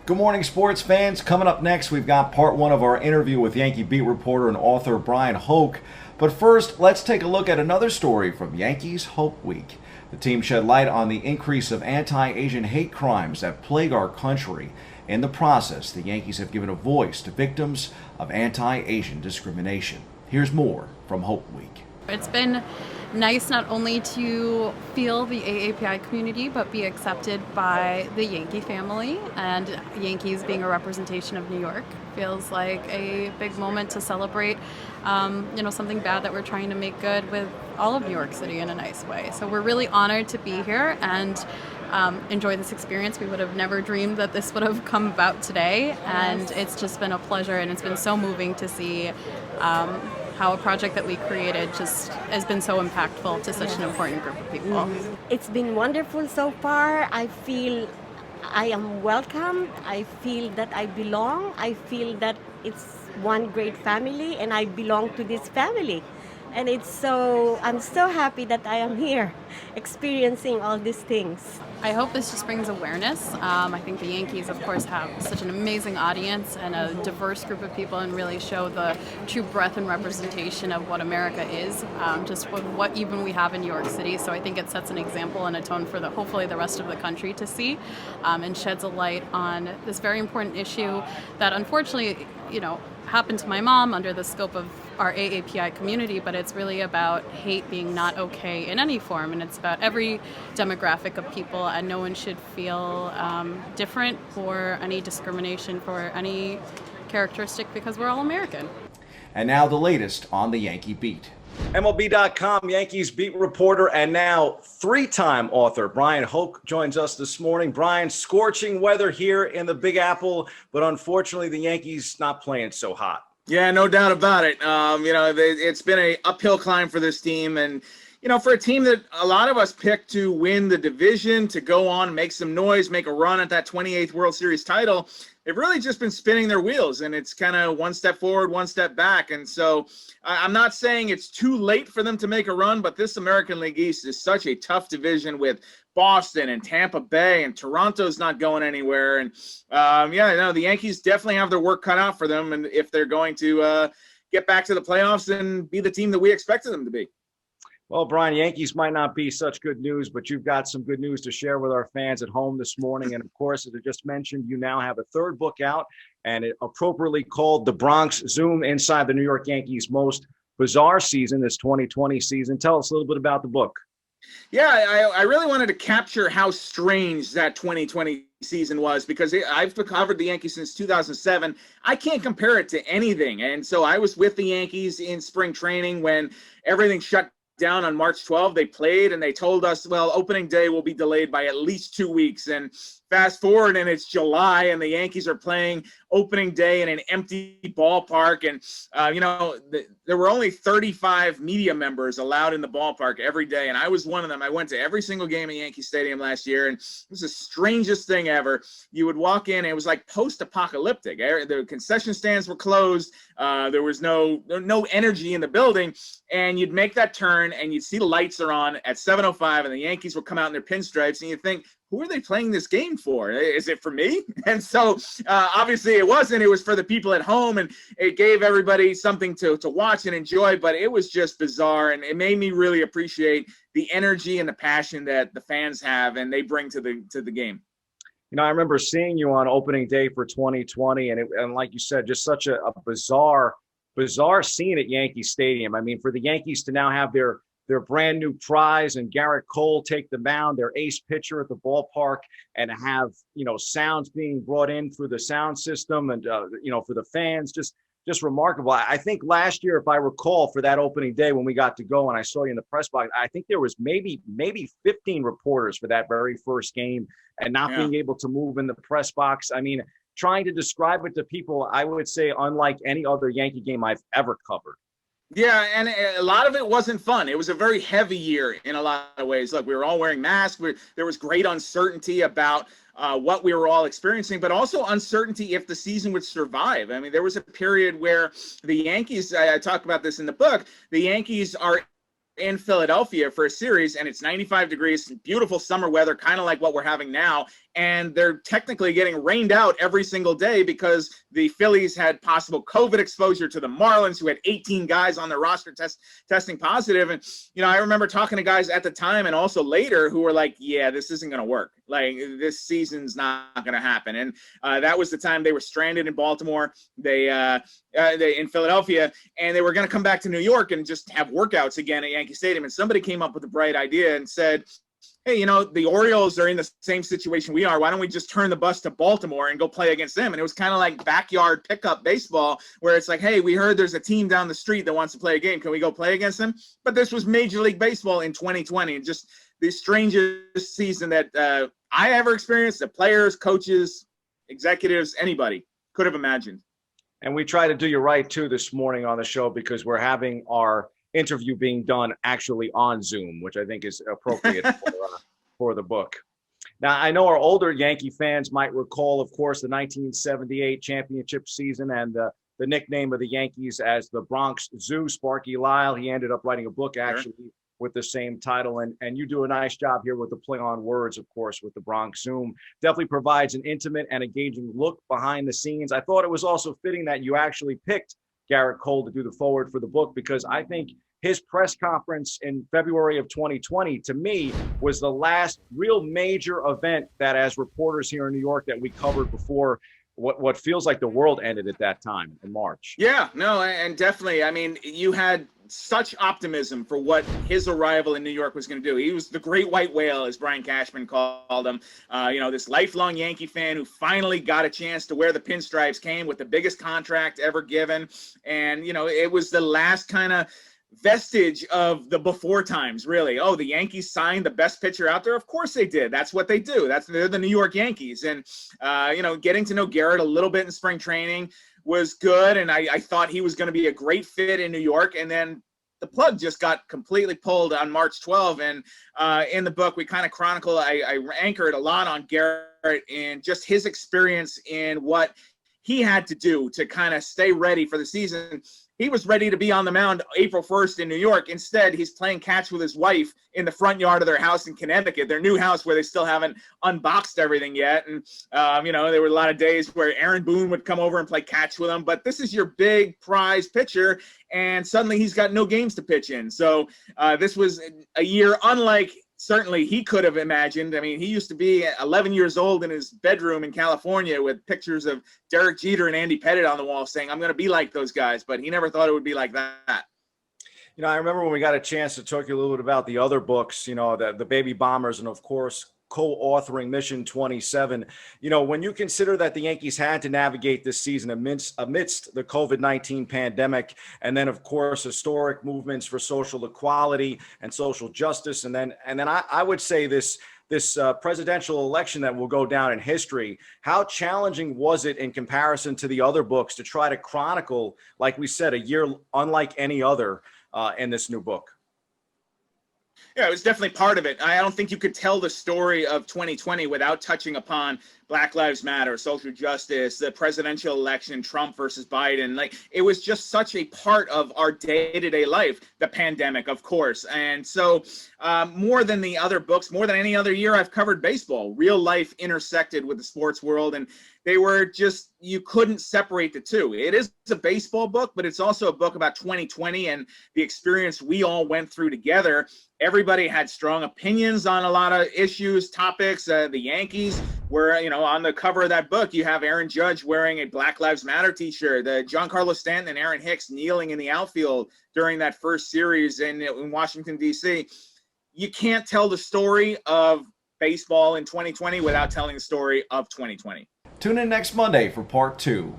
Good morning, sports fans. Coming up next, we've got part one of our interview with Yankee beat reporter and author Bryan Hoch. But first, let's take a look at another story from Yankees Hope Week. The team shed light on the increase of anti-Asian hate crimes that plague our country. In the process, the Yankees have given a voice to victims of anti-Asian discrimination. Here's more from Hope Week. It's been nice not only to feel the AAPI community, but be accepted by the Yankee family, and Yankees being a representation of New York feels like a big moment to celebrate, something bad that we're trying to make good with all of New York City in a nice way. So we're really honored to be here and enjoy this experience. We would have never dreamed that this would have come about today, and it's just been a pleasure, and it's been so moving to see how a project that we created just has been so impactful to such an important group of people. It's been wonderful so far. I feel I am welcome. I feel that I belong. I feel that it's one great family and I belong to this family. And I'm so happy that I am here experiencing all these things. I hope this just brings awareness. I think the Yankees, of course, have such an amazing audience and a diverse group of people, and really show the true breadth and representation of what America is, just with what even we have in New York City. So I think it sets an example and a tone for hopefully the rest of the country to see, and sheds a light on this very important issue that unfortunately, happened to my mom under the scope of our AAPI community, but it's really about hate being not okay in any form, and it's about every demographic of people, and no one should feel different or any discrimination for any characteristic, because we're all American. And now the latest on the Yankee Beat. MLB.com Yankees beat reporter and now three-time author Bryan Hoch joins us this morning. Bryan, scorching weather here in the Big Apple, but unfortunately the Yankees not playing so hot. Yeah, no doubt about it. It's been an uphill climb for this team, and for a team that a lot of us picked to win the division, to go on, make some noise, make a run at that 28th World Series title, they've really just been spinning their wheels, and it's kind of one step forward, one step back. And so I'm not saying it's too late for them to make a run, but this American League East is such a tough division with Boston and Tampa Bay, and Toronto's not going anywhere. And the Yankees definitely have their work cut out for them, and if they're going to get back to the playoffs and be the team that we expected them to be. Well, Bryan, Yankees might not be such good news, but you've got some good news to share with our fans at home this morning. And of course, as I just mentioned, you now have a third book out, and it appropriately called The Bronx Zoom Inside the New York Yankees Most Bizarre Season, this 2020 season. Tell us a little bit about the book. Yeah, I really wanted to capture how strange that 2020 season was, because I've covered the Yankees since 2007. I can't compare it to anything. And so I was with the Yankees in spring training when everything shut down on March 12th. They played and they told us, well, opening day will be delayed by at least 2 weeks. And fast forward and it's July and the Yankees are playing opening day in an empty ballpark. And, there were only 35 media members allowed in the ballpark every day. And I was one of them. I went to every single game at Yankee Stadium last year. And it was the strangest thing ever. You would walk in, and it was like post-apocalyptic. The concession stands were closed. There was no energy in the building. And you'd make that turn and you'd see the lights are on at 7:05 and the Yankees would come out in their pinstripes, and you think, who are they playing this game for? Is it for me? And so obviously it wasn't. It was for the people at home, and it gave everybody something to watch and enjoy. But it was just bizarre, and it made me really appreciate the energy and the passion that the fans have and they bring to the game. I remember seeing you on opening day for 2020, and like you said, just such a bizarre scene at Yankee Stadium. I mean, for the Yankees to now have their brand new prize and Garrett Cole take the mound, their ace pitcher at the ballpark, and have, sounds being brought in through the sound system and, for the fans, just remarkable. I think last year, if I recall, for that opening day when we got to go and I saw you in the press box, I think there was maybe 15 reporters for that very first game, and not being able to move in the press box. I mean, trying to describe it to people, I would say unlike any other Yankee game I've ever covered. Yeah, and a lot of it wasn't fun. It was a very heavy year in a lot of ways. Look, we were all wearing masks. There was great uncertainty about what we were all experiencing, but also uncertainty if the season would survive. I mean, there was a period where the Yankees, I talk about this in the book, the Yankees are in Philadelphia for a series, and it's 95 degrees, beautiful summer weather, kind of like what we're having now, and they're technically getting rained out every single day because the Phillies had possible COVID exposure to the Marlins, who had 18 guys on their roster testing positive. And, I remember talking to guys at the time and also later who were like, yeah, this isn't going to work. Like, this season's not going to happen. And that was the time they were stranded in Baltimore. They in Philadelphia, and they were going to come back to New York and just have workouts again at Yankee Stadium. And somebody came up with a bright idea and said, hey, the Orioles are in the same situation we are. Why don't we just turn the bus to Baltimore and go play against them? And it was kind of like backyard pickup baseball, where it's like, hey, we heard there's a team down the street that wants to play a game. Can we go play against them? But this was Major League Baseball in 2020, and just the strangest season that I ever experienced, the players, coaches, executives, anybody could have imagined. And we try to do you right, too, this morning on the show, because we're having our interview being done actually on Zoom, which I think is appropriate for the book. Now, I know our older Yankee fans might recall, of course, the 1978 championship season and the nickname of the Yankees as the Bronx Zoo. Sparky Lyle, he ended up writing a book actually with the same title, and you do a nice job here with the play on words, of course, with the Bronx Zoom. Definitely provides an intimate and engaging look behind the scenes. I thought it was also fitting that you actually picked Garrett Cole to do the forward for the book, because I think his press conference in February of 2020, to me, was the last real major event that, as reporters here in New York, that we covered before what feels like the world ended at that time in March. Yeah, no, and definitely. I mean, you had such optimism for what his arrival in New York was going to do. He was the great white whale, as Brian Cashman called him. This lifelong Yankee fan who finally got a chance to wear the pinstripes, came with the biggest contract ever given. And, it was the last kind of vestige of the before times, really. Oh, the Yankees signed the best pitcher out there. Of course they did. That's what they do. They're the New York Yankees. And, getting to know Garrett a little bit in spring training was good. And I thought he was going to be a great fit in New York. And then the plug just got completely pulled on March 12. And in the book, we kind of chronicle, I anchored a lot on Garrett and just his experience in what he had to do to kind of stay ready for the season. He was ready to be on the mound April 1st in New York. Instead, he's playing catch with his wife in the front yard of their house in Connecticut, their new house where they still haven't unboxed everything yet. And, there were a lot of days where Aaron Boone would come over and play catch with him. But this is your big prize pitcher, and suddenly he's got no games to pitch in. So this was a year unlike certainly he could have imagined. I mean, he used to be 11 years old in his bedroom in California with pictures of Derek Jeter and Andy Pettitte on the wall saying, I'm going to be like those guys, but he never thought it would be like that. I remember when we got a chance to talk to you a little bit about the other books, the Baby Bombers, and of course, co-authoring Mission 27. When you consider that the Yankees had to navigate this season amidst the COVID-19 pandemic, and then of course historic movements for social equality and social justice, and then I would say this presidential election that will go down in history, how challenging was it in comparison to the other books to try to chronicle, like we said, a year unlike any other in this new book? Yeah, it was definitely part of it. I don't think you could tell the story of 2020 without touching upon Black Lives Matter, social justice, the presidential election, Trump versus Biden. Like, it was just such a part of our day-to-day life, the pandemic, of course. And so more than the other books, more than any other year I've covered baseball, real life intersected with the sports world. And they were just, you couldn't separate the two. It is a baseball book, but it's also a book about 2020 and the experience we all went through together. Everybody had strong opinions on a lot of issues, topics. The Yankees were, on the cover of that book, you have Aaron Judge wearing a Black Lives Matter t-shirt, the Giancarlo Stanton and Aaron Hicks kneeling in the outfield during that first series in Washington, D.C. You can't tell the story of baseball in 2020 without telling the story of 2020. Tune in next Monday for part 2.